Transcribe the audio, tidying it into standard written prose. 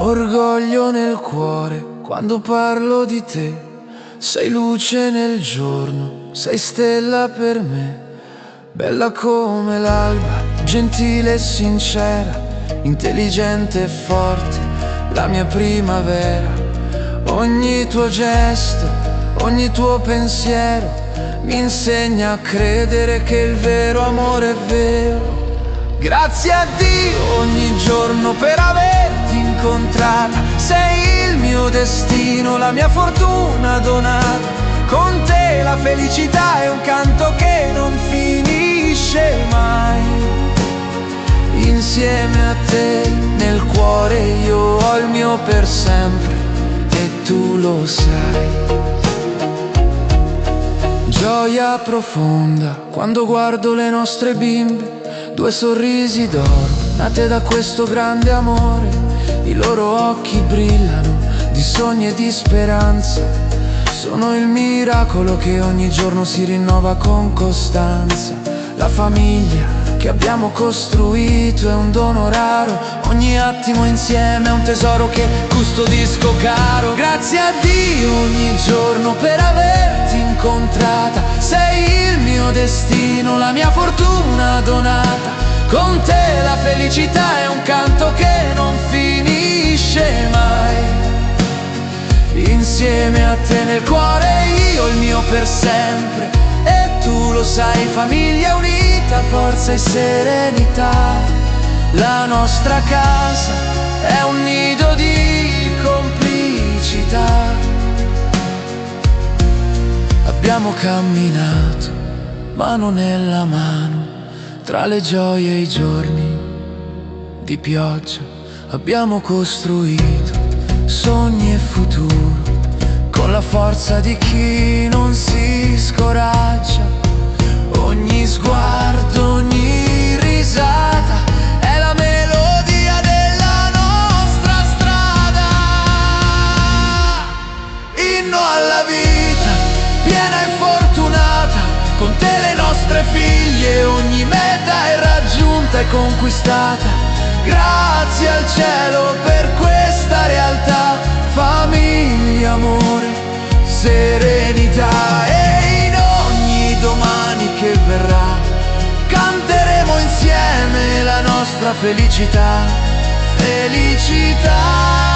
orgoglio nel cuore quando parlo di te. Sei luce nel giorno, sei stella per me. Bella come l'alba, gentile e sincera, intelligente e forte, la mia primavera. Ogni tuo gesto, ogni tuo pensiero mi insegna a credere che il vero amore è vero. Grazie a Dio ogni giorno per averti incontrata. Sei il mio destino, la mia fortuna donata. Con te la felicità è un canto che non finisce mai. Insieme a te nel cuore io ho il mio per sempre e tu lo sai. Gioia profonda quando guardo le nostre bimbe, due sorrisi d'oro nate da questo grande amore. I loro occhi brillano di sogni e di speranza. Sono il miracolo che ogni giorno si rinnova con costanza. La famiglia che abbiamo costruito è un dono raro. Ogni attimo insieme è un tesoro che custodisco caro. Grazie a Dio ogni giorno per averti incontrata. Sei il mio destino, la mia fortuna donata. Con te la felicità è un canto che non finisce mai. Insieme a te nel cuore io il mio per sempre e tu lo sai. Famiglia unita, forza e serenità. La nostra casa è un nido di complicità. Abbiamo camminato mano nella mano tra le gioie e i giorni di pioggia. Abbiamo costruito sogni e futuro con la forza di chi non si scoraggia. Ogni sguardo, ogni risata è la melodia della nostra strada. Inno alla vita, piena e fortunata. Con te le nostre figlie, ogni meta è raggiunta e conquistata. Grazie al cielo per questa realtà. Famiglia, amore, serenità. E in ogni domani che verrà canteremo insieme la nostra felicità. Felicità.